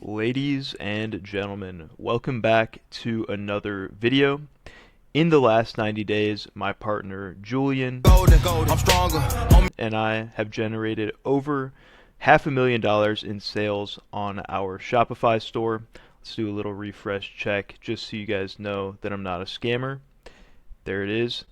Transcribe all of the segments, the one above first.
Ladies and gentlemen, welcome back to another video. In the last 90 days, my partner Julian and I have generated over $500,000 in sales on our Shopify store. Let's do a little refresh check just so you guys know that I'm not a scammer. There it is.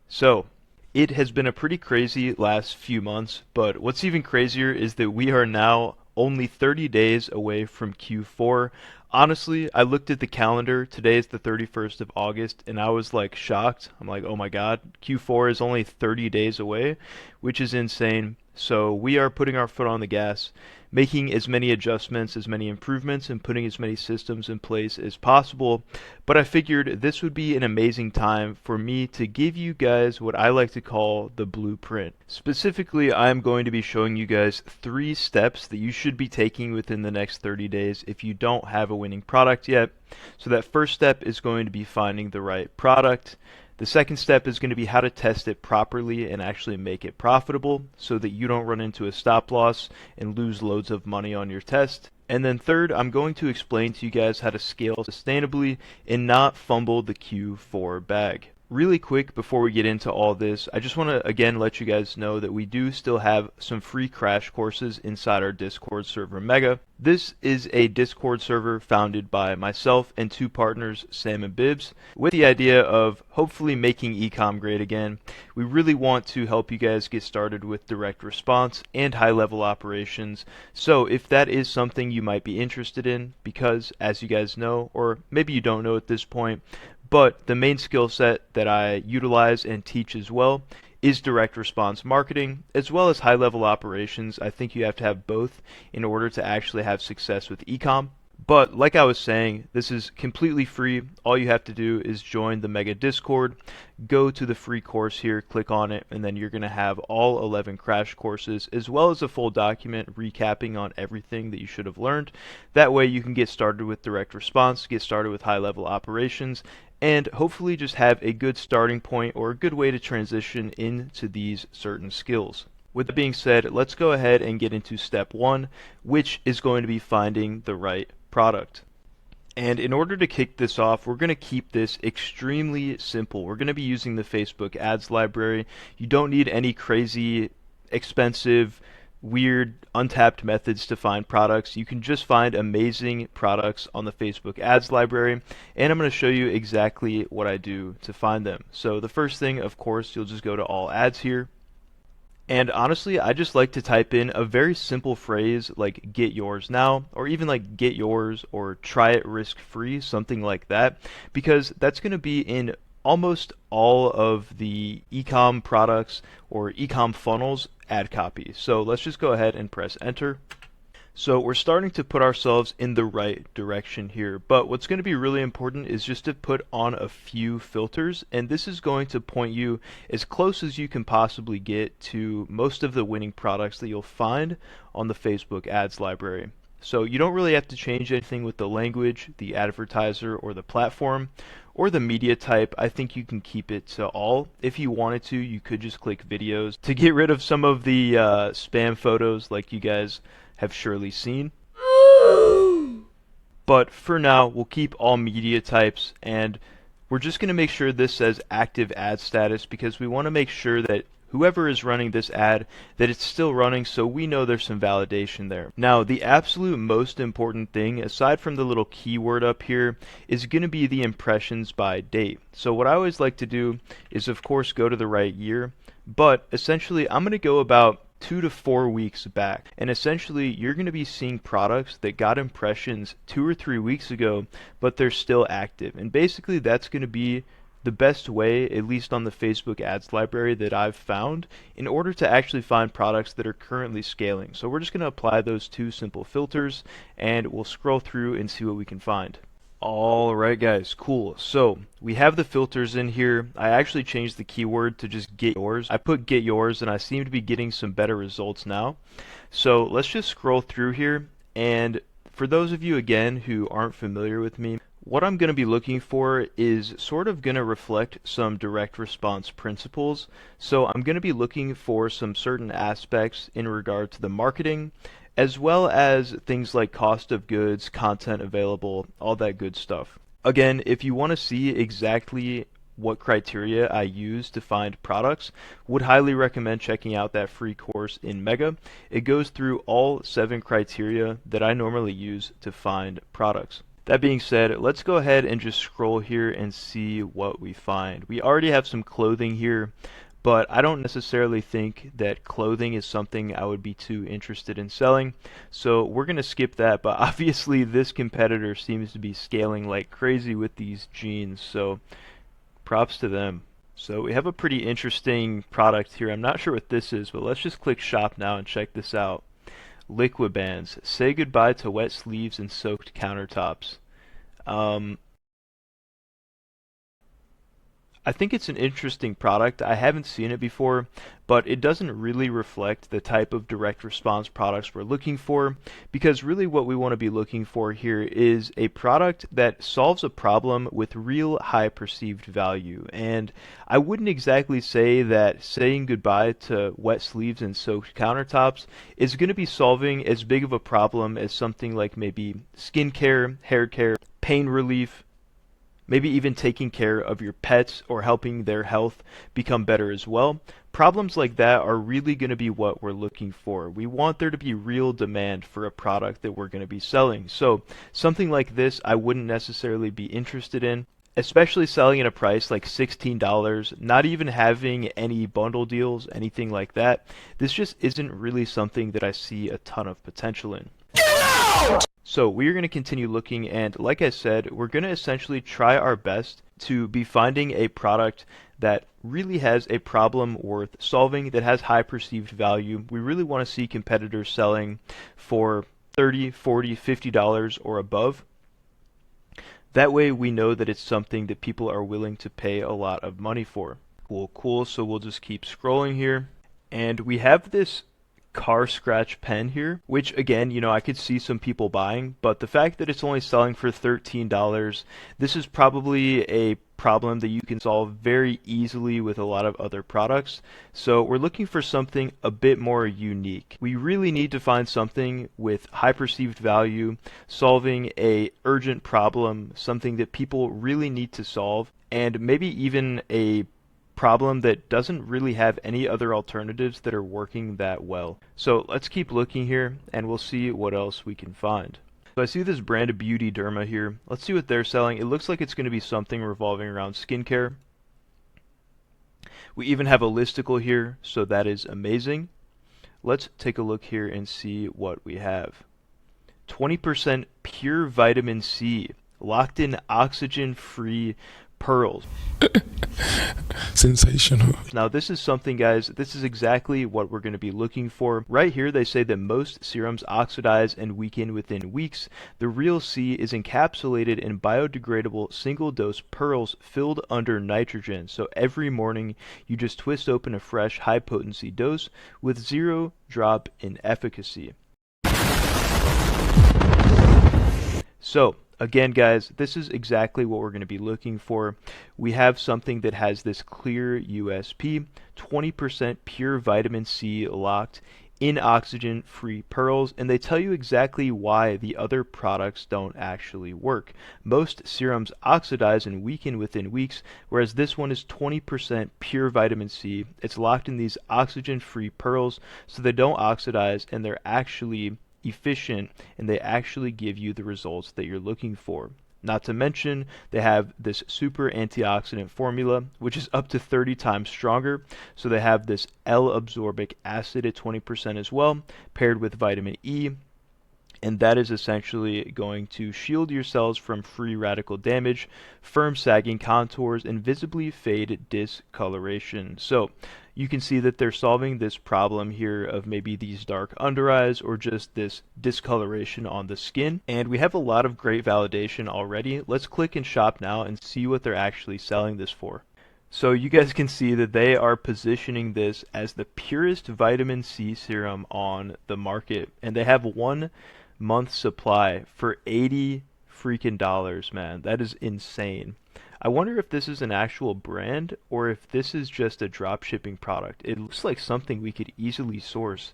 So, it has been a pretty crazy last few months, but what's even crazier is that we are now only 30 days away from Q4. Honestly, I looked at the calendar. Today is the 31st of August, and I was like shocked. I'm like, oh my god, Q4 is only 30 days away, which is insane. So we are putting our foot on the gas, making as many adjustments, as many improvements, and putting as many systems in place as possible. But I figured this would be an amazing time for me to give you guys what I like to call the blueprint. Specifically, I'm going to be showing you guys 3 steps that you should be taking within the next 30 days if you don't have a winning product yet. So that first step is going to be finding the right product. The second step is going to be how to test it properly and actually make it profitable so that you don't run into a stop loss and lose loads of money on your test. And then third, I'm going to explain to you guys how to scale sustainably and not fumble the Q4 bag. Really quick before we get into all this, I just want to again let you guys know that we do still have some free crash courses inside our Discord server Mega. This is a Discord server founded by myself and 2 partners, Sam and Bibbs, with the idea of hopefully making ecom great again. We really want to help you guys get started with direct response and high level operations. So if that is something you might be interested in, because as you guys know, or maybe you don't know at this point, but the main skill set that I utilize and teach as well is direct response marketing, as well as high level operations. I think you have to have both in order to actually have success with ecom. But like I was saying, this is completely free. All you have to do is join the Mega Discord, go to the free course here, click on it, and then you're going to have all 11 crash courses, as well as a full document recapping on everything that you should have learned. That way you can get started with direct response, get started with high level operations, and hopefully just have a good starting point or a good way to transition into these certain skills. With that being said, let's go ahead and get into step 1, which is going to be finding the right product. And in order to kick this off, we're going to keep this extremely simple. We're going to be using the Facebook ads library. You don't need any crazy, expensive, weird, untapped methods to find products. You can just find amazing products on the Facebook ads library, and I'm going to show you exactly what I do to find them. So the first thing, of course, you'll just go to all ads here. And honestly, I just like to type in a very simple phrase like get yours now, or even like get yours or try it risk free, something like that, because that's going to be in almost all of the ecom products or ecom funnels ad copy. So let's just go ahead and press enter. So we're starting to put ourselves in the right direction here, but what's going to be really important is just to put on a few filters, and this is going to point you as close as you can possibly get to most of the winning products that you'll find on the Facebook ads library. So you don't really have to change anything with the language, the advertiser, or the platform, or the media type. I think you can keep it to all. If you wanted to, you could just click videos to get rid of some of the spam photos like you guys have surely seen. But for now, we'll keep all media types, and we're just going to make sure this says active ad status because we want to make sure that whoever is running this ad, that it's still running, so we know there's some validation there. Now, the absolute most important thing, aside from the little keyword up here, is going to be the impressions by date. So what I always like to do is, of course, go to the right year, but essentially I'm going to go about 2 to 4 weeks back, and essentially you're going to be seeing products that got impressions 2 or 3 weeks ago, but they're still active. And basically that's going to be the best way, at least on the Facebook ads library that I've found, in order to actually find products that are currently scaling. So we're just going to apply those 2 simple filters, and we'll scroll through and see what we can find. Alright guys, cool. So we have the filters in here. I actually changed the keyword to just get yours. I put get yours and I seem to be getting some better results now. So let's just scroll through here, and for those of you again who aren't familiar with me, what I'm going to be looking for is sort of going to reflect some direct response principles. So I'm going to be looking for some certain aspects in regard to the marketing, as well as things like cost of goods, content available, all that good stuff. Again, if you want to see exactly what criteria I use to find products, would highly recommend checking out that free course in Mega. It goes through all 7 criteria that I normally use to find products. That being said, let's go ahead and just scroll here and see what we find. We already have some clothing here, but I don't necessarily think that clothing is something I would be too interested in selling, so we're going to skip that. But obviously this competitor seems to be scaling like crazy with these jeans, so props to them. So we have a pretty interesting product here. I'm not sure what this is, but let's just click shop now and check this out. Liquid bands. Say goodbye to wet sleeves and soaked countertops. I think it's an interesting product. I haven't seen it before, but it doesn't really reflect the type of direct response products we're looking for, because really what we want to be looking for here is a product that solves a problem with real high perceived value. And I wouldn't exactly say that saying goodbye to wet sleeves and soaked countertops is going to be solving as big of a problem as something like maybe skincare, hair care, pain relief, maybe even taking care of your pets or helping their health become better as well. Problems like that are really going to be what we're looking for. We want there to be real demand for a product that we're going to be selling. So something like this I wouldn't necessarily be interested in, especially selling at a price like $16, not even having any bundle deals, anything like that. This just isn't really something that I see a ton of potential in. So we're going to continue looking, and like I said, we're going to essentially try our best to be finding a product that really has a problem worth solving, that has high perceived value. We really want to see competitors selling for $30, $40, $50 or above. That way we know that it's something that people are willing to pay a lot of money for. Cool. So we'll just keep scrolling here. And we have this car scratch pen here, which again, I could see some people buying, but the fact that it's only selling for $13, this is probably a problem that you can solve very easily with a lot of other products. So we're looking for something a bit more unique. We really need to find something with high perceived value, solving a urgent problem, something that people really need to solve, and maybe even a problem that doesn't really have any other alternatives that are working that well. So let's keep looking here and we'll see what else we can find. So I see this brand of Beauty Derma here. Let's see what they're selling. It looks like it's going to be something revolving around skincare. We even have a listicle here, so that is amazing. Let's take a look here and see what we have. 20% pure vitamin C, locked in oxygen-free pearls. Sensational. Now this is something, guys, this is exactly what we're going to be looking for. Right here they say that most serums oxidize and weaken within weeks. The real C is encapsulated in biodegradable single-dose pearls filled under nitrogen. So every morning you just twist open a fresh high-potency dose with 0 drop in efficacy. So again, guys, this is exactly what we're going to be looking for. We have something that has this clear USP, 20% pure vitamin C locked in oxygen-free pearls, and they tell you exactly why the other products don't actually work. Most serums oxidize and weaken within weeks, whereas this one is 20% pure vitamin C. It's locked in these oxygen-free pearls, so they don't oxidize, and they're actually efficient, and they actually give you the results that you're looking for. Not to mention, they have this super antioxidant formula, which is up to 30 times stronger. So they have this L-absorbic acid at 20% as well, paired with vitamin E, and that is essentially going to shield your cells from free radical damage, firm sagging contours, and visibly fade discoloration. So you can see that they're solving this problem here of maybe these dark under eyes or just this discoloration on the skin. And we have a lot of great validation already. Let's click and shop now and see what they're actually selling this for. So you guys can see that they are positioning this as the purest vitamin C serum on the market, and they have one month supply for 80 freaking dollars, man. That is insane. I wonder if this is an actual brand or if this is just a drop shipping product. It looks like something we could easily source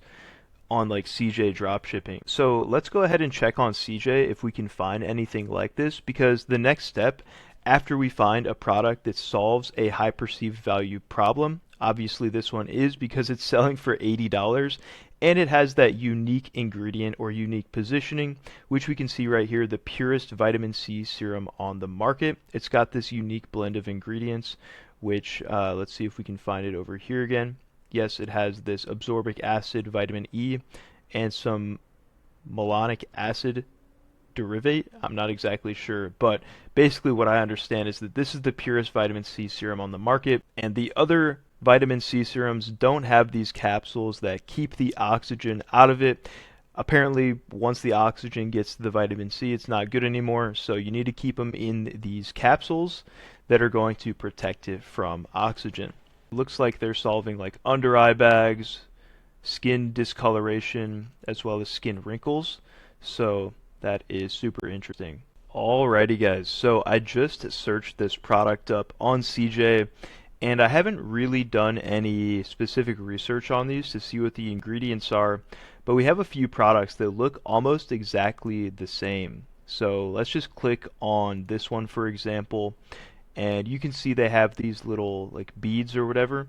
on like CJ Dropshipping. So let's go ahead and check on CJ if we can find anything like this, because the next step after we find a product that solves a high perceived value problem, obviously this one is because it's selling for $80 and it has that unique ingredient or unique positioning, which we can see right here, the purest vitamin C serum on the market. It's got this unique blend of ingredients, which let's see if we can find it over here again. Yes, it has this absorbic acid, vitamin E, and some malonic acid derivate. I'm not exactly sure, but basically what I understand is that this is the purest vitamin C serum on the market, and the other vitamin C serums don't have these capsules that keep the oxygen out of it. Apparently, once the oxygen gets to the vitamin C, it's not good anymore, so you need to keep them in these capsules that are going to protect it from oxygen. Looks like they're solving like under eye bags, skin discoloration, as well as skin wrinkles. So that is super interesting. Alrighty guys, so I just searched this product up on CJ and I haven't really done any specific research on these to see what the ingredients are, but we have a few products that look almost exactly the same. So let's just click on this one for example, and you can see they have these little like beads or whatever,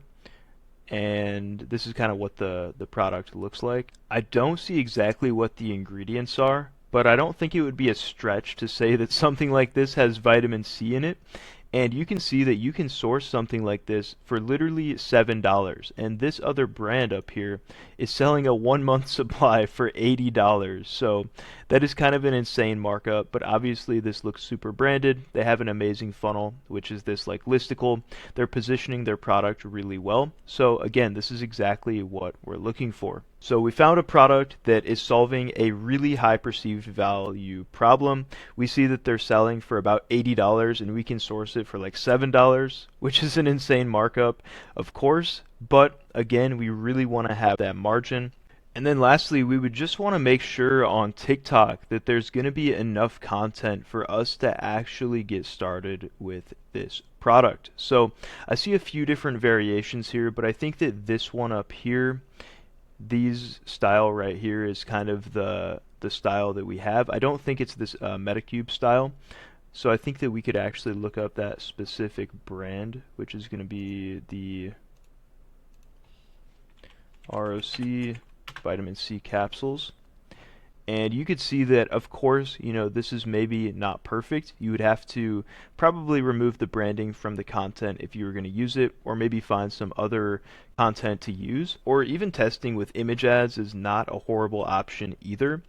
and this is kind of what the product looks like. I don't see exactly what the ingredients are, but I don't think it would be a stretch to say that something like this has vitamin C in it. And you can see that you can source something like this for literally $7. And this other brand up here is selling a 1 month supply for $80. So that is kind of an insane markup, but obviously this looks super branded. They have an amazing funnel, which is this like listicle. They're positioning their product really well. So again, this is exactly what we're looking for. So we found a product that is solving a really high perceived value problem. We see that they're selling for about $80 and we can source it for like $7, which is an insane markup, of course, but again, we really want to have that margin. And then lastly, we would just want to make sure on TikTok that there's going to be enough content for us to actually get started with this product. So I see a few different variations here, but I think that this one up here, these style right here is kind of the style that we have. I don't think it's this Metacube style, so I think that we could actually look up that specific brand, which is going to be the ROC vitamin C capsules. And you could see that, of course, you know, this is maybe not perfect. You would have to probably remove the branding from the content if you were going to use it, or maybe find some other content to use, or even testing with image ads is not a horrible option either.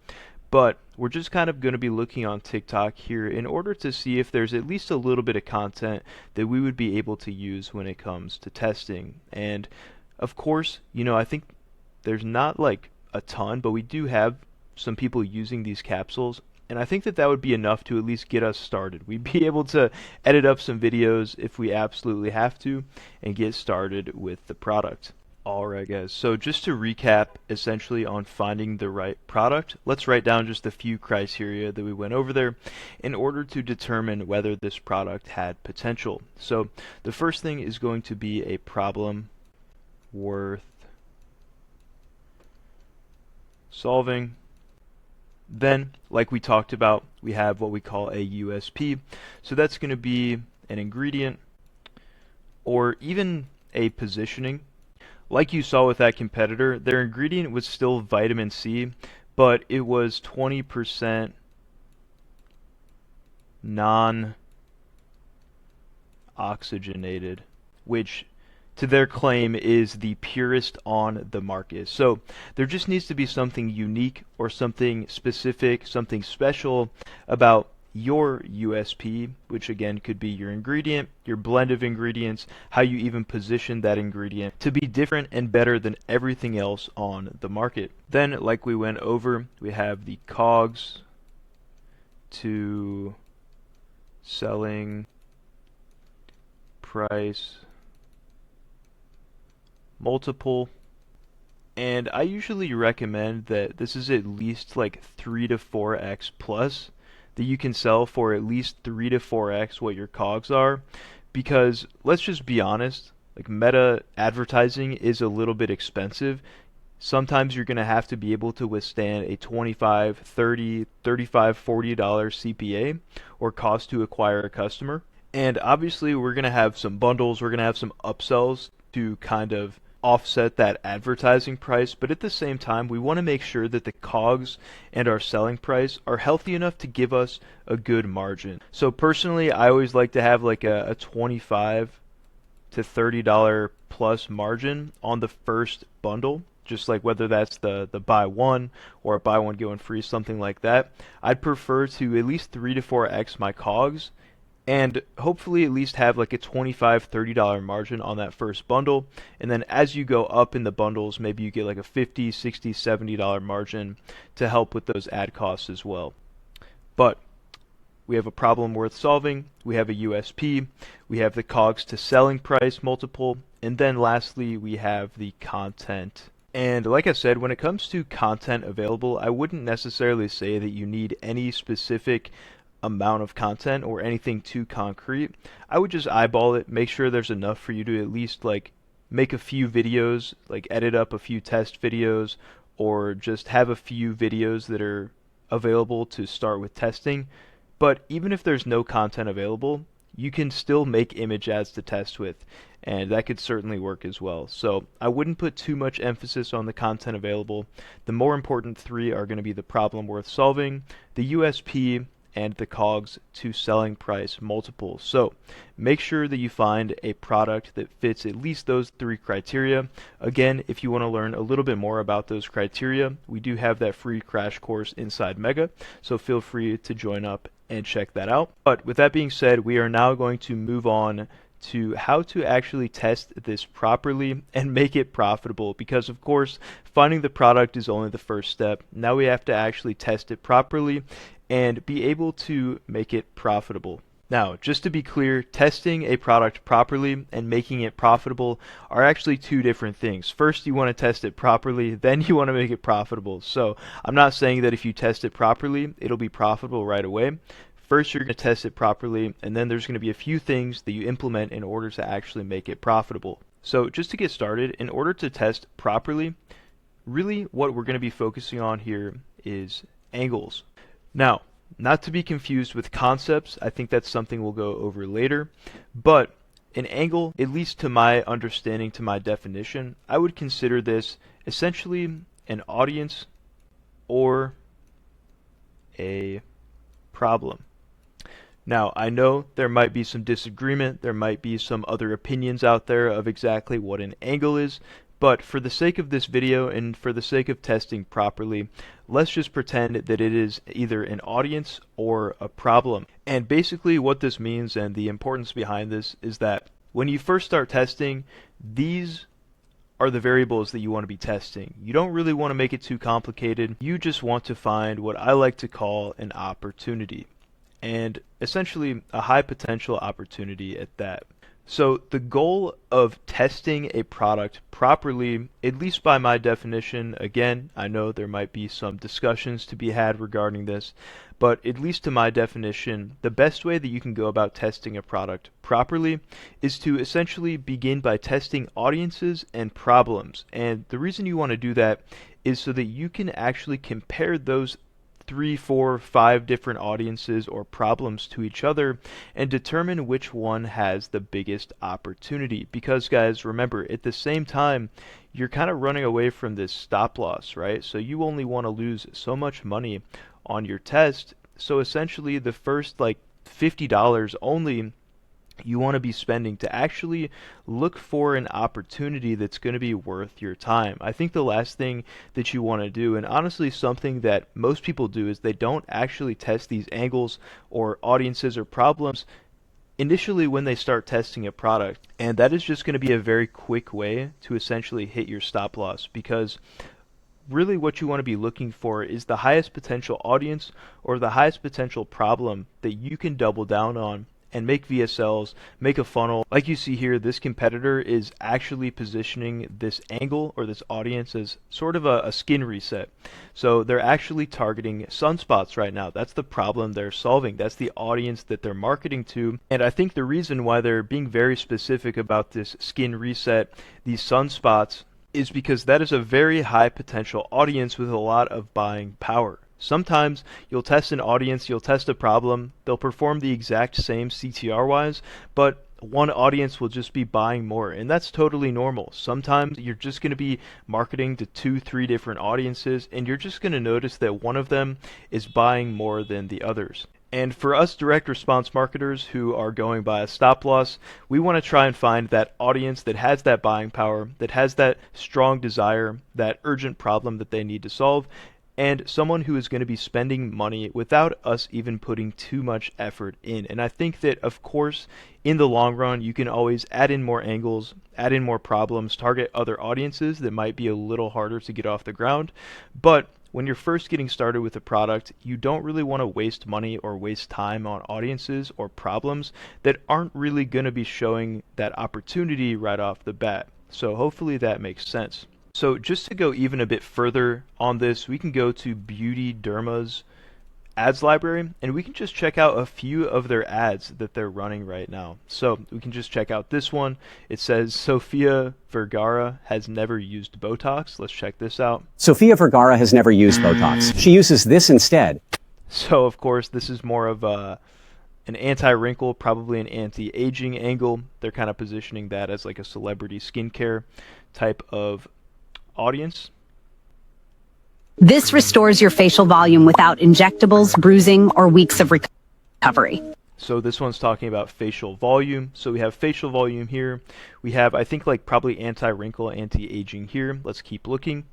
But we're just kind of going to be looking on TikTok here in order to see if there's at least a little bit of content that we would be able to use when it comes to testing. And of course, you know, I think there's not like a ton, but we do have some people using these capsules, and I think that that would be enough to at least get us started. We'd be able to edit up some videos if we absolutely have to and get started with the product. Alright guys, so just to recap essentially on finding the right product, let's write down just a few criteria that we went over there in order to determine whether this product had potential. So the first thing is going to be a problem worth solving. Then, like we talked about, we have what we call a USP. So that's going to be an ingredient or even a positioning. Like you saw with that competitor, their ingredient was still vitamin C, but it was 20% non-oxygenated, which to their claim is the purest on the market. So there just needs to be something unique or something specific, something special about your USP, which again could be your ingredient, your blend of ingredients, how you even position that ingredient to be different and better than everything else on the market. Then, like we went over, we have the COGS to selling price multiple, And I usually recommend that this is at least like 3 to 4x plus, that you can sell for at least 3 to 4x what your cogs are, because let's just be honest, like meta advertising is a little bit expensive. Sometimes you're going to have to be able to withstand a 25, 30, 35, $40 CPA or cost to acquire a customer. And obviously we're going to have some bundles, we're going to have some upsells to kind of offset that advertising price, but at the same time we want to make sure that the COGS and our selling price are healthy enough to give us a good margin. So personally, I always like to have like a 25 to $30 plus margin on the first bundle, just like whether that's the buy one or buy one going free, something like that. I'd prefer to at least 3 to 4x my COGS and hopefully at least have like a $25, $30 margin on that first bundle. And then as you go up in the bundles, maybe you get like a $50, $60, $70 margin to help with those ad costs as well. But we have a problem worth solving, we have a USP, we have the COGS to selling price multiple, and then lastly we have the content. And like I said, when it comes to content available, I wouldn't necessarily say that you need any specific amount of content or anything too concrete. I would just eyeball it, make sure there's enough for you to at least like make a few videos, like edit up a few test videos, or just have a few videos that are available to start with testing. But even if there's no content available, you can still make image ads to test with, and that could certainly work as well. So I wouldn't put too much emphasis on the content available. The more important three are going to be the problem worth solving, the USP, and the COGS to selling price multiple. So make sure that you find a product that fits at least those three criteria. Again, if you want to learn a little bit more about those criteria, we do have that free crash course inside Mega, so feel free to join up and check that out. But with that being said, we are now going to move on to how to actually test this properly and make it profitable, because of course finding the product is only the first step. Now we have to actually test it properly and be able to make it profitable. Now, just to be clear, testing a product properly and making it profitable are actually two different things. First, you want to test it properly, then you want to make it profitable. So I'm not saying that if you test it properly, it'll be profitable right away. First, you're going to test it properly, and then there's going to be a few things that you implement in order to actually make it profitable. So just to get started, in order to test properly, really what we're going to be focusing on here is angles. Now, not to be confused with concepts, I think that's something we'll go over later, but an angle, at least to my understanding, to my definition, I would consider this essentially an audience or a problem. Now, I know there might be some disagreement, there might be some other opinions out there of exactly what an angle is, but for the sake of this video and for the sake of testing properly, let's just pretend that it is either an audience or a problem. And basically what this means and the importance behind this is that when you first start testing, these are the variables that you want to be testing. You don't really want to make it too complicated. You just want to find what I like to call an opportunity, and essentially a high potential opportunity at that. So the goal of testing a product properly, at least by my definition, again, I know there might be some discussions to be had regarding this, but at least to my definition, the best way that you can go about testing a product properly is to essentially begin by testing audiences and problems. And the reason you want to do that is so that you can actually compare those 3, 4, 5 different audiences or problems to each other and determine which one has the biggest opportunity. Because guys, remember, at the same time, you're kind of running away from this stop loss, right? So you only want to lose so much money on your test. So essentially the first like $50 only you want to be spending to actually look for an opportunity that's going to be worth your time. I think the last thing that you want to do, and honestly something that most people do, is they don't actually test these angles or audiences or problems initially when they start testing a product. And that is just going to be a very quick way to essentially hit your stop loss, because really what you want to be looking for is the highest potential audience or the highest potential problem that you can double down on and make VSLs, make a funnel. Like you see here, this competitor is actually positioning this angle or this audience as sort of a skin reset. So they're actually targeting sunspots right now. That's the problem they're solving. That's the audience that they're marketing to. And I think the reason why they're being very specific about this skin reset, these sunspots, is because that is a very high potential audience with a lot of buying power. Sometimes you'll test an audience, you'll test a problem, they'll perform the exact same CTR wise, but one audience will just be buying more, and that's totally normal. Sometimes you're just going to be marketing to 2-3 different audiences, and you're just going to notice that one of them is buying more than the others. And for us direct response marketers who are going by a stop loss, we want to try and find that audience that has that buying power, that has that strong desire, that urgent problem that they need to solve, and someone who is going to be spending money without us even putting too much effort in. And I think that, of course, in the long run, you can always add in more angles, add in more problems, target other audiences that might be a little harder to get off the ground. But when you're first getting started with a product, you don't really want to waste money or waste time on audiences or problems that aren't really going to be showing that opportunity right off the bat. So hopefully that makes sense. So just to go even a bit further on this, we can go to Beauty Derma's ads library, and we can just check out a few of their ads that they're running right now. So we can just check out this one. It says Sofia Vergara has never used Botox. Let's check this out. Sofia Vergara has never used Botox. She uses this instead. So of course this is more of an anti-wrinkle, probably an anti-aging angle. They're kind of positioning that as like a celebrity skincare type of audience. This restores your facial volume without injectables, bruising, or weeks of recovery. So this one's talking about facial volume. So we have facial volume here. We have, I think, like probably anti-wrinkle, anti-aging here. Let's keep looking.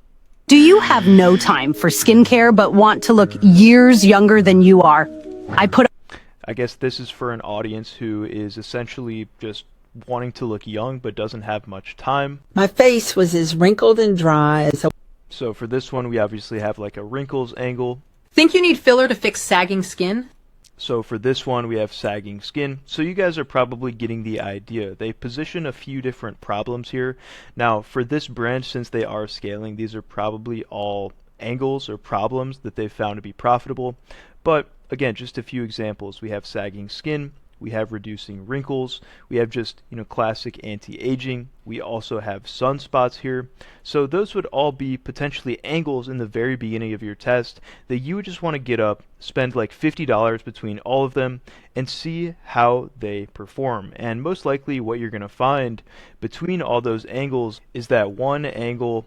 Do you have no time for skincare but want to look years younger than you are? I guess this is for an audience who is essentially just wanting to look young but doesn't have much time. My face was as wrinkled and dry as a... So for this one, we obviously have like a wrinkles angle. Think you need filler to fix sagging skin? So for this one, we have sagging skin. So you guys are probably getting the idea. They position a few different problems here. Now, for this brand, since they are scaling, these are probably all angles or problems that they've found to be profitable. But again, just a few examples. We have sagging skin. We have reducing wrinkles. We have just, classic anti-aging. We also have sunspots here. So those would all be potentially angles in the very beginning of your test that you would just want to get up, spend like $50 between all of them, and see how they perform. And most likely what you're going to find between all those angles is that one angle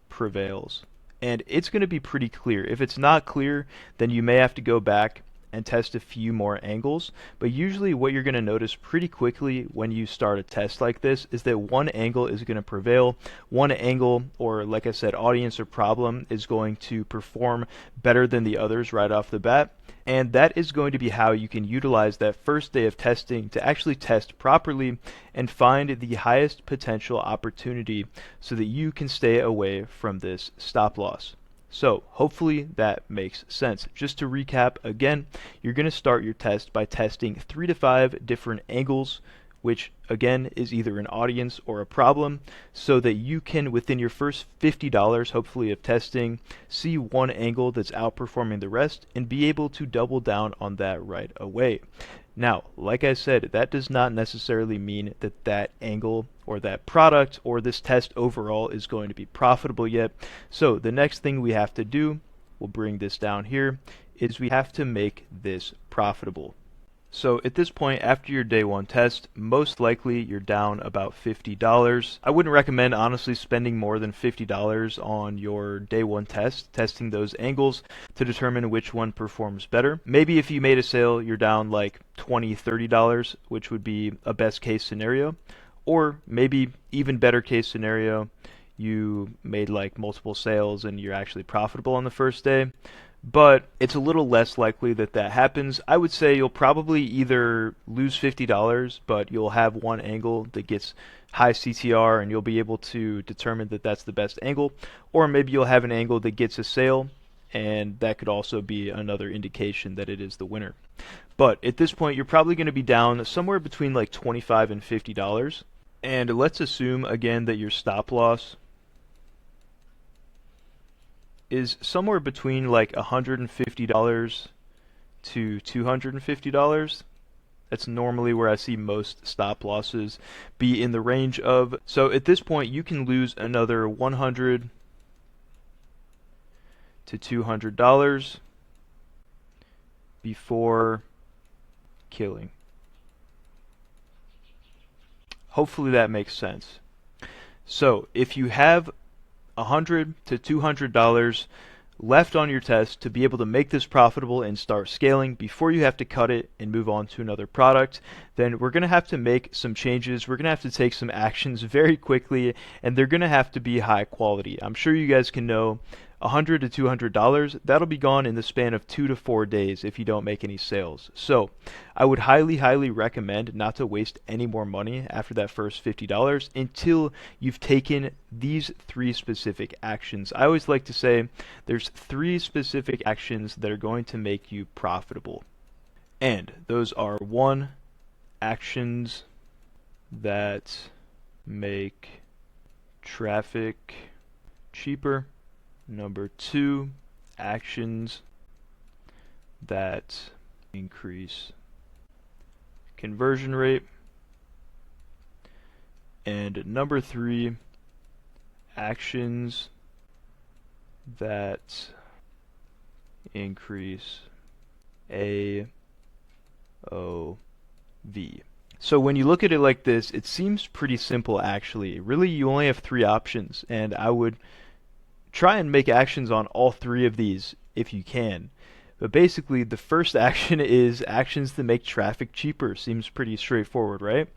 prevails. And it's going to be pretty clear. If it's not clear, then you may have to go back and test a few more angles. But usually what you're going to notice pretty quickly when you start a test like this is that one angle is going to prevail. One angle, or like I said, audience or problem, is going to perform better than the others right off the bat. And that is going to be how you can utilize that first day of testing to actually test properly and find the highest potential opportunity so that you can stay away from this stop loss. So hopefully that makes sense. Just to recap again, you're going to start your test by testing 3 to 5 different angles, which again is either an audience or a problem, so that you can, within your first $50 hopefully of testing, see one angle that's outperforming the rest and be able to double down on that right away. Now, like I said, that does not necessarily mean that that angle or that product or this test overall is going to be profitable yet. So the next thing we have to do, we'll bring this down here, is we have to make this profitable. So at this point, after your day one test, most likely you're down about $50. I wouldn't recommend honestly spending more than $50 on your day one test, testing those angles to determine which one performs better. Maybe if you made a sale, you're down like $20, $30, which would be a best case scenario. Or maybe even better case scenario, you made like multiple sales and you're actually profitable on the first day. But it's a little less likely that that happens. I would say you'll probably either lose $50, but you'll have one angle that gets high CTR and you'll be able to determine that that's the best angle, or maybe you'll have an angle that gets a sale and that could also be another indication that it is the winner. But at this point, you're probably going to be down somewhere between like $25 and $50. And let's assume again that your stop loss is somewhere between like $150 to $250. That's normally where I see most stop losses be in the range of. So at this point, you can lose another $100 to $200 before killing. Hopefully that makes sense. So if you have $100 to $200 left on your test to be able to make this profitable and start scaling before you have to cut it and move on to another product, then we're going to have to make some changes. We're going to have to take some actions very quickly, and they're going to have to be high quality. I'm sure you guys can know $100 to $200, that'll be gone in the span of 2 to 4 days if you don't make any sales. So I would highly recommend not to waste any more money after that first $50 until you've taken these 3 specific actions. I always like to say there's 3 specific actions that are going to make you profitable. And those are 1, actions that make traffic cheaper. Number 2, actions that increase conversion rate. And number 3, actions that increase AOV. So when you look at it like this, it seems pretty simple actually. Really, you only have 3 options, and I would try and make actions on all 3 of these if you can. But basically, the first action is actions that make traffic cheaper. Seems pretty straightforward, right?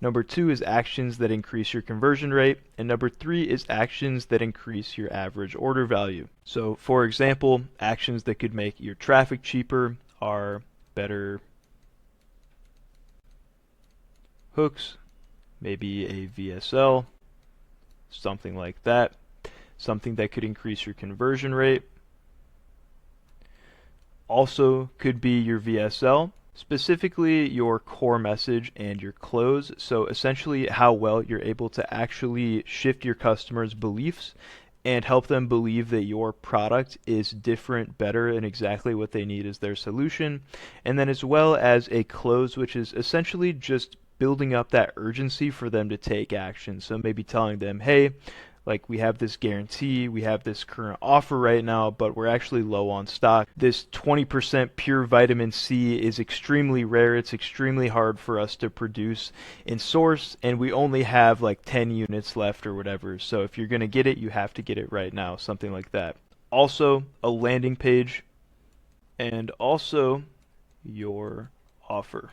Number 2 is actions that increase your conversion rate. And number 3 is actions that increase your average order value. So for example, actions that could make your traffic cheaper are better hooks, maybe a VSL, something like that. Something that could increase your conversion rate. Also could be your VSL, specifically your core message and your close. So essentially how well you're able to actually shift your customers' beliefs and help them believe that your product is different, better, and exactly what they need as their solution. And then as well as a close, which is essentially just building up that urgency for them to take action. So maybe telling them, hey, like we have this guarantee, we have this current offer right now, but we're actually low on stock. This 20% pure vitamin C is extremely rare. It's extremely hard for us to produce and source, and we only have like 10 units left or whatever. So if you're going to get it, you have to get it right now, something like that. Also, a landing page, and also your offer.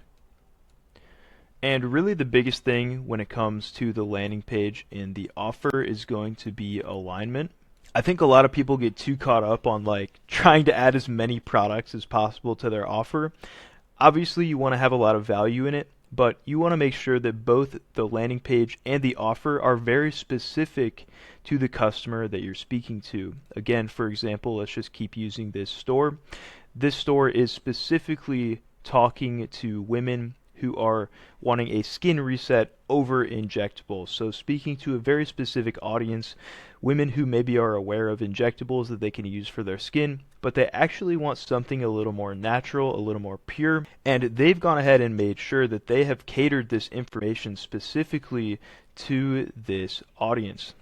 And really the biggest thing when it comes to the landing page and the offer is going to be alignment. I think a lot of people get too caught up on like trying to add as many products as possible to their offer. Obviously you want to have a lot of value in it, but you want to make sure that both the landing page and the offer are very specific to the customer that you're speaking to. Again, for example, let's just keep using this store. This store is specifically talking to women who are wanting a skin reset over injectables. So speaking to a very specific audience, women who maybe are aware of injectables that they can use for their skin, but they actually want something a little more natural, a little more pure, and they've gone ahead and made sure that they have catered this information specifically to this audience.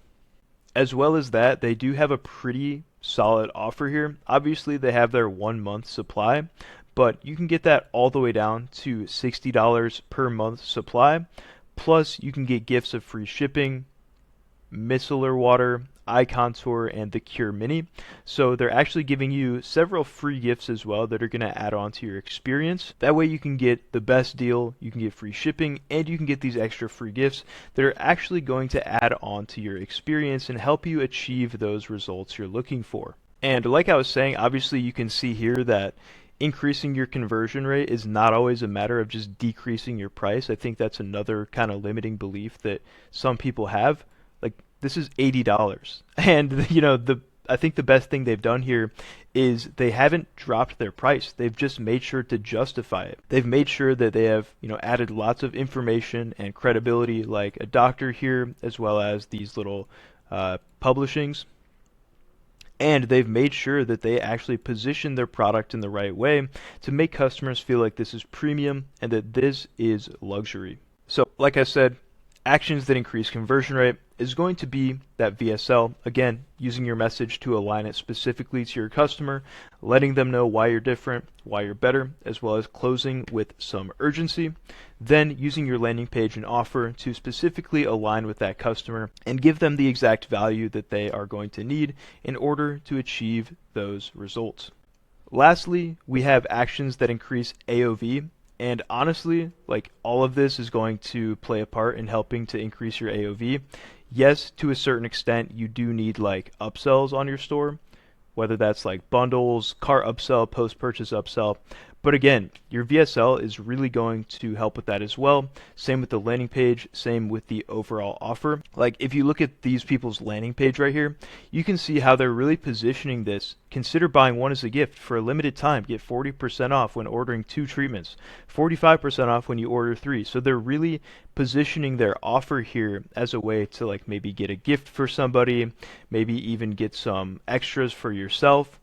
As well as that, they do have a pretty solid offer here. Obviously, they have their 1-month supply, but you can get that all the way down to $60 per month supply. Plus, you can get gifts of free shipping, micellar water, eye contour, and the Cure Mini. So they're actually giving you several free gifts as well that are going to add on to your experience. That way you can get the best deal, you can get free shipping, and you can get these extra free gifts that are actually going to add on to your experience and help you achieve those results you're looking for. And like I was saying, obviously you can see here that increasing your conversion rate is not always a matter of just decreasing your price. I think that's another kind of limiting belief that some people have. Like, this is $80, and I think the best thing they've done here is they haven't dropped their price. They've just made sure to justify it. They've made sure that they have, added lots of information and credibility, like a doctor here, as well as these little publishings. And they've made sure that they actually position their product in the right way to make customers feel like this is premium and that this is luxury. So, like I said, actions that increase conversion rate is going to be that VSL. Again, using your message to align it specifically to your customer, letting them know why you're different, why you're better, as well as closing with some urgency. Then using your landing page and offer to specifically align with that customer and give them the exact value that they are going to need in order to achieve those results. Lastly, we have actions that increase AOV. And honestly, like, all of this is going to play a part in helping to increase your AOV. Yes, to a certain extent, you do need like upsells on your store, whether that's like bundles, cart upsell, post-purchase upsell. But again, your VSL is really going to help with that as well. Same with the landing page, same with the overall offer. Like, if you look at these people's landing page right here, you can see how they're really positioning this. Consider buying one as a gift for a limited time. Get 40% off when ordering 2 treatments, 45% off when you order 3. So they're really positioning their offer here as a way to like maybe get a gift for somebody, maybe even get some extras for yourself.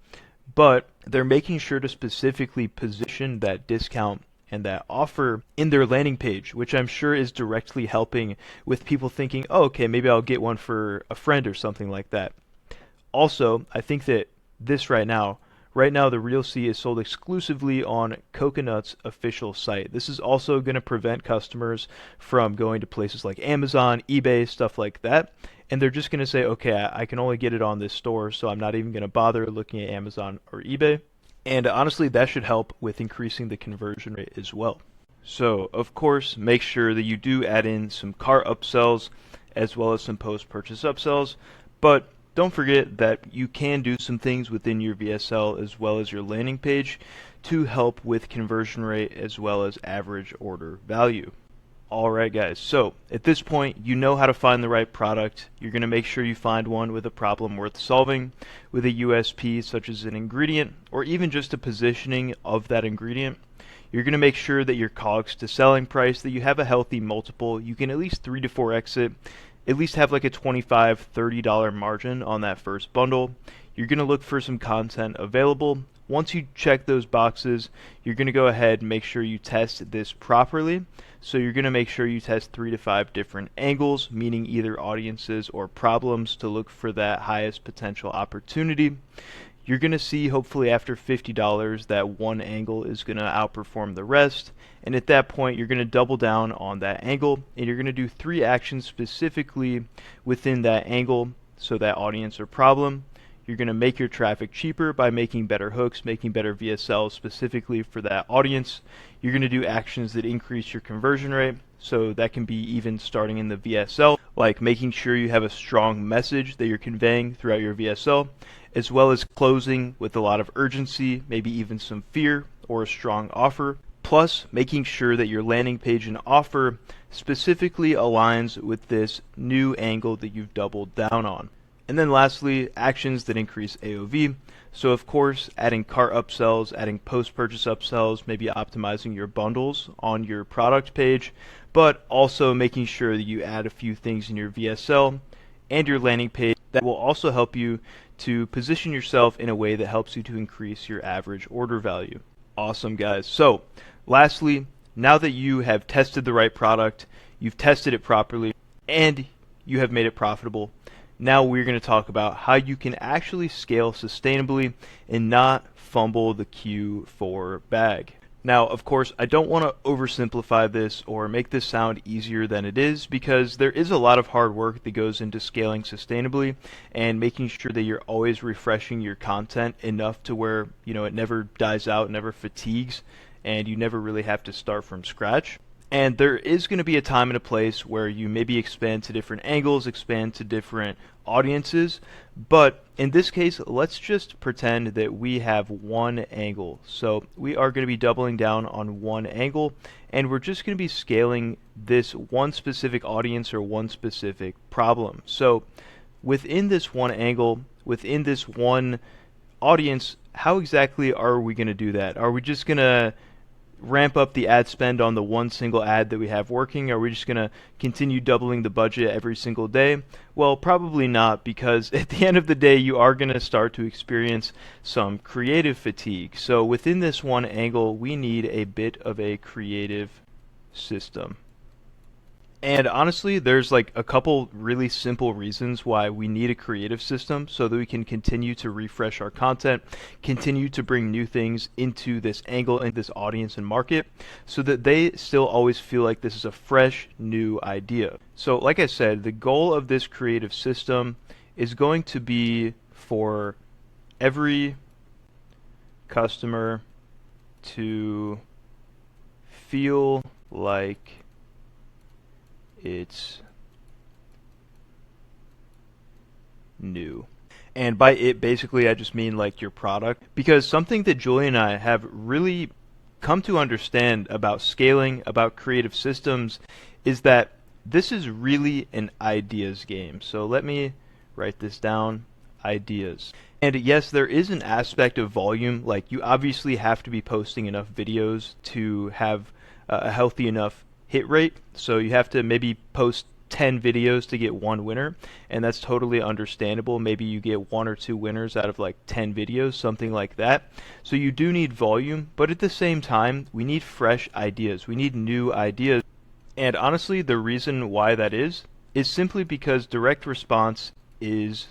But they're making sure to specifically position that discount and that offer in their landing page, which I'm sure is directly helping with people thinking, oh, okay, maybe I'll get one for a friend or something like that. Also, I think that this right now, the Real C is sold exclusively on Coconut's official site. This is also going to prevent customers from going to places like Amazon, eBay, stuff like that. And they're just going to say, okay, I can only get it on this store, so I'm not even going to bother looking at Amazon or eBay. And honestly, that should help with increasing the conversion rate as well. So, of course, make sure that you do add in some cart upsells as well as some post-purchase upsells. But don't forget that you can do some things within your VSL as well as your landing page to help with conversion rate as well as average order value. Alright guys, so at this point you know how to find the right product. You're going to make sure you find one with a problem worth solving, with a USP such as an ingredient or even just a positioning of that ingredient. You're going to make sure that your COGS to selling price, that you have a healthy multiple. You can at least 3 to 4x it, at least have like a $25, $30 margin on that first bundle. You're going to look for some content available. Once you check those boxes, you're going to go ahead and make sure you test this properly. So you're going to make sure you test 3 to 5 different angles, meaning either audiences or problems, to look for that highest potential opportunity. You're going to see, hopefully after $50, that one angle is going to outperform the rest. And at that point, you're going to double down on that angle, and you're going to do 3 actions specifically within that angle, so that audience or problem. You're going to make your traffic cheaper by making better hooks, making better VSLs specifically for that audience. You're going to do actions that increase your conversion rate. So that can be even starting in the VSL, like making sure you have a strong message that you're conveying throughout your VSL, as well as closing with a lot of urgency, maybe even some fear or a strong offer. Plus, making sure that your landing page and offer specifically aligns with this new angle that you've doubled down on. And then lastly, actions that increase AOV. So of course, adding cart upsells, adding post-purchase upsells, maybe optimizing your bundles on your product page, but also making sure that you add a few things in your VSL and your landing page that will also help you to position yourself in a way that helps you to increase your average order value. Awesome, guys. So lastly, now that you have tested the right product, you've tested it properly, and you have made it profitable, now we're going to talk about how you can actually scale sustainably and not fumble the Q4 bag. Now, of course, I don't want to oversimplify this or make this sound easier than it is, because there is a lot of hard work that goes into scaling sustainably and making sure that you're always refreshing your content enough to where, it never dies out, never fatigues, and you never really have to start from scratch. And there is going to be a time and a place where you maybe expand to different angles, expand to different audiences. But in this case, let's just pretend that we have one angle. So we are going to be doubling down on one angle, and we're just going to be scaling this one specific audience or one specific problem. So within this one angle, within this one audience, how exactly are we going to do that? Are we just going to ramp up the ad spend on the one single ad that we have working? Are we just going to continue doubling the budget every single day? Well, probably not, because at the end of the day, you are going to start to experience some creative fatigue. So within this one angle, we need a bit of a creative system. And honestly, there's like a couple really simple reasons why we need a creative system so that we can continue to refresh our content, continue to bring new things into this angle and this audience and market so that they still always feel like this is a fresh, new idea. So like I said, the goal of this creative system is going to be for every customer to feel like it's new. And by it, basically, I just mean like your product. Because something that Julie and I have really come to understand about scaling, about creative systems, is that this is really an ideas game. So let me write this down, ideas. And yes, there is an aspect of volume, like you obviously have to be posting enough videos to have a healthy enough hit rate, so you have to maybe post 10 videos to get one winner, and that's totally understandable. Maybe you get 1 or 2 winners out of like 10 videos, something like that. So you do need volume, but at the same time, we need fresh ideas. We need new ideas. And honestly, the reason why that is simply because direct response is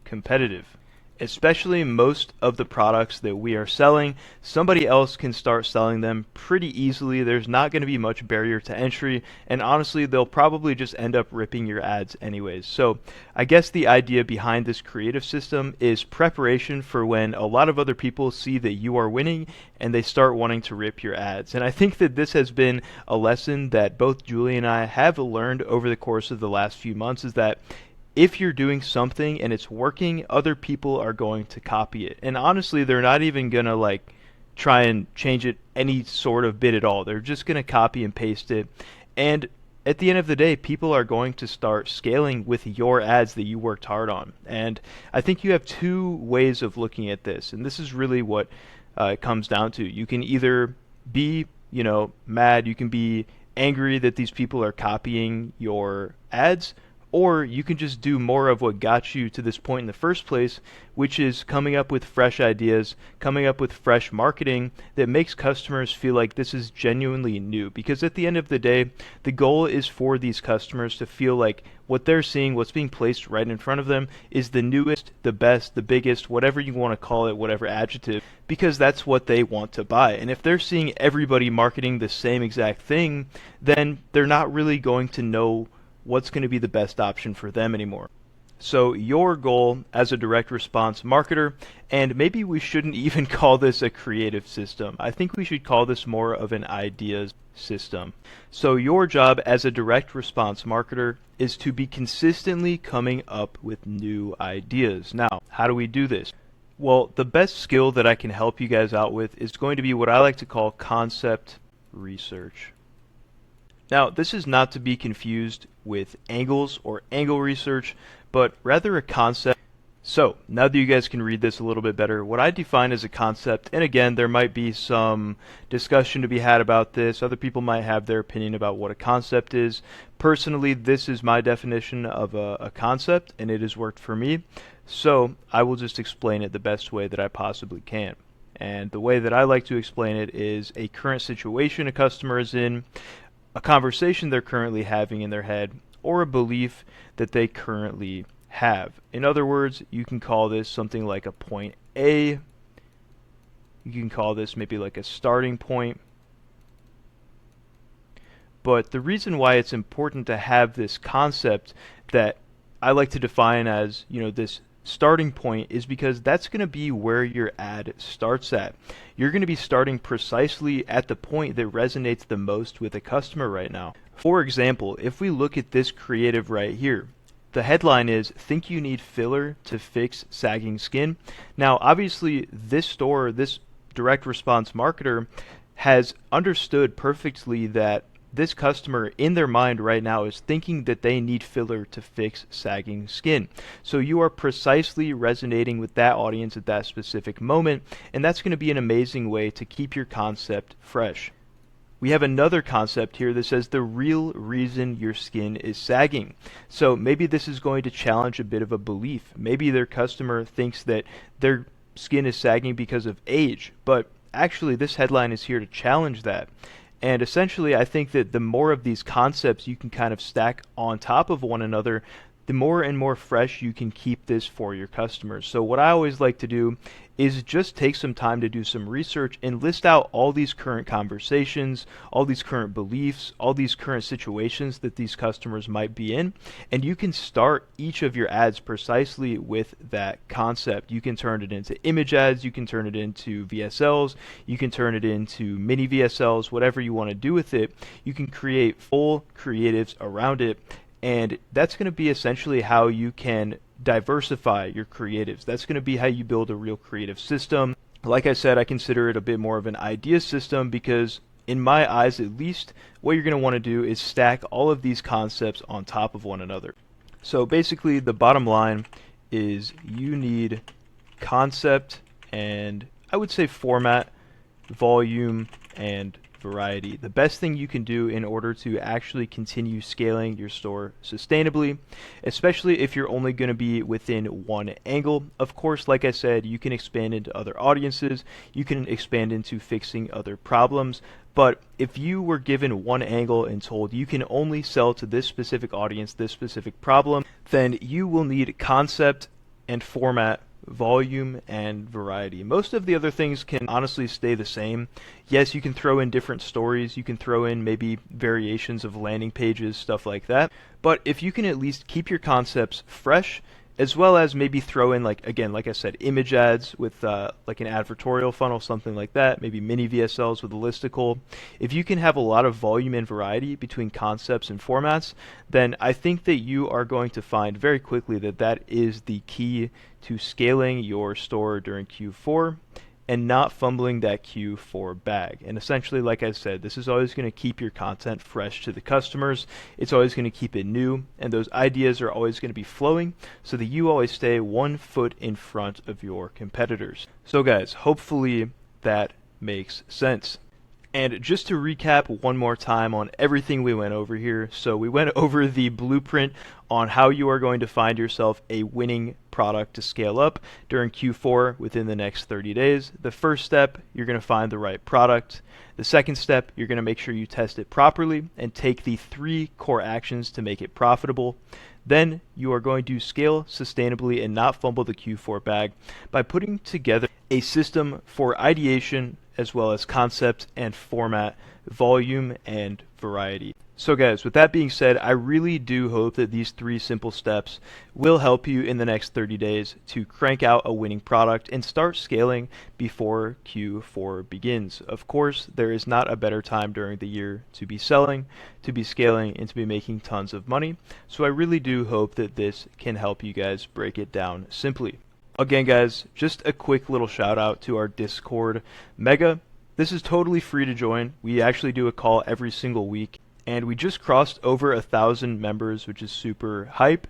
competitive. Especially most of the products that we are selling, somebody else can start selling them pretty easily. There's not going to be much barrier to entry, and honestly, they'll probably just end up ripping your ads anyways. So I guess the idea behind this creative system is preparation for when a lot of other people see that you are winning and they start wanting to rip your ads. And I think that this has been a lesson that both Julie and I have learned over the course of the last few months, is that if you're doing something and it's working, other people are going to copy it. And honestly, they're not even going to like try and change it any sort of bit at all. They're just going to copy and paste it. And at the end of the day, people are going to start scaling with your ads that you worked hard on. And I think you have two ways of looking at this. And this is really what it comes down to. You can either be, mad. You can be angry that these people are copying your ads, or you can just do more of what got you to this point in the first place, which is coming up with fresh ideas, coming up with fresh marketing that makes customers feel like this is genuinely new. Because at the end of the day, the goal is for these customers to feel like what they're seeing, what's being placed right in front of them, is the newest, the best, the biggest, whatever you want to call it, whatever adjective, because that's what they want to buy. And if they're seeing everybody marketing the same exact thing, then they're not really going to know what's going to be the best option for them anymore. So your goal as a direct response marketer, and maybe we shouldn't even call this a creative system. I think we should call this more of an ideas system. So your job as a direct response marketer is to be consistently coming up with new ideas. Now, how do we do this? Well, the best skill that I can help you guys out with is going to be what I like to call concept research. Now, this is not to be confused with angles or angle research, but rather a concept. So, now that you guys can read this a little bit better, what I define as a concept, and again, there might be some discussion to be had about this. Other people might have their opinion about what a concept is. Personally, this is my definition of a concept, and it has worked for me. So, I will just explain it the best way that I possibly can. And the way that I like to explain it is a current situation a customer is in, a conversation they're currently having in their head, or a belief that they currently have. In other words, you can call this something like a point A. You can call this maybe like a starting point. But the reason why it's important to have this concept that I like to define as, this starting point is because that's going to be where your ad starts at. You're going to be starting precisely at the point that resonates the most with a customer right now. For example, if we look at this creative right here, the headline is, "Think you need filler to fix sagging skin?" Now, obviously, this store, this direct response marketer has understood perfectly that this customer in their mind right now is thinking that they need filler to fix sagging skin. So you are precisely resonating with that audience at that specific moment, and that's going to be an amazing way to keep your concept fresh. We have another concept here that says the real reason your skin is sagging. So maybe this is going to challenge a bit of a belief. Maybe their customer thinks that their skin is sagging because of age, but actually this headline is here to challenge that. And essentially, I think that the more of these concepts you can kind of stack on top of one another, the more and more fresh you can keep this for your customers. So what I always like to do is just take some time to do some research and list out all these current conversations, all these current beliefs, all these current situations that these customers might be in, and you can start each of your ads precisely with that concept. You can turn it into image ads, you can turn it into VSLs, you can turn it into mini VSLs, whatever you want to do with it. You can create full creatives around it, and that's going to be essentially how you can diversify your creatives. That's going to be how you build a real creative system. Like I said, I consider it a bit more of an idea system because in my eyes at least, what you're going to want to do is stack all of these concepts on top of one another. So basically the bottom line is you need concept and I would say format, volume, and variety. The best thing you can do in order to actually continue scaling your store sustainably, especially if you're only going to be within one angle. Of course, like I said, you can expand into other audiences, you can expand into fixing other problems, but if you were given one angle and told you can only sell to this specific audience, this specific problem, then you will need concept and format, volume, and variety. Most of the other things can honestly stay the same. Yes, you can throw in different stories, you can throw in maybe variations of landing pages, stuff like that, but if you can at least keep your concepts fresh, as well as maybe throw in, like again, like I said, image ads with like an advertorial funnel, something like that, maybe mini VSLs with a listicle. If you can have a lot of volume and variety between concepts and formats, then I think that you are going to find very quickly that that is the key to scaling your store during Q4 and not fumbling that Q4 bag. And essentially, like I said, this is always going to keep your content fresh to the customers. It's always going to keep it new, and those ideas are always going to be flowing so that you always stay 1 foot in front of your competitors. So guys, hopefully that makes sense. And just to recap one more time on everything we went over here. So we went over the blueprint on how you are going to find yourself a winning product to scale up during Q4 within the next 30 days. The first step, you're going to find the right product. The second step, you're going to make sure you test it properly and take the 3 core actions to make it profitable. Then you are going to scale sustainably and not fumble the Q4 bag by putting together a system for ideation as well as concept and format, volume, and variety. So guys, with that being said, I really do hope that these 3 simple steps will help you in the next 30 days to crank out a winning product and start scaling before Q4 begins. Of course, there is not a better time during the year to be selling, to be scaling, and to be making tons of money. So I really do hope that this can help you guys break it down simply. Again guys, just a quick little shout out to our Discord Mega. This is totally free to join. We actually do a call every single week, and we just crossed over 1,000 members, which is super hype.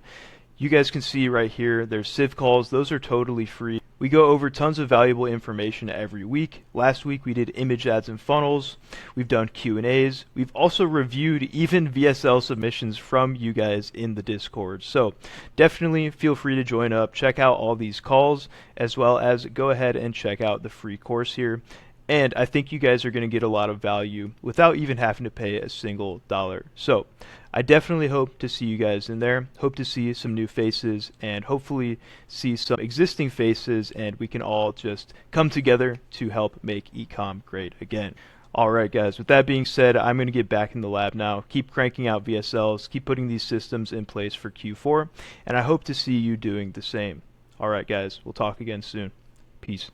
You guys can see right here, there's Civ calls. Those are totally free. We go over tons of valuable information every week. Last week we did image ads and funnels. We've done Q&As. We've also reviewed even VSL submissions from you guys in the Discord. So definitely feel free to join up, check out all these calls, as well as go ahead and check out the free course here. And I think you guys are going to get a lot of value without even having to pay a single dollar. So I definitely hope to see you guys in there. Hope to see some new faces and hopefully see some existing faces, and we can all just come together to help make ecom great again. Alright guys, with that being said, I'm going to get back in the lab now. Keep cranking out VSLs, keep putting these systems in place for Q4, and I hope to see you doing the same. Alright guys, we'll talk again soon. Peace.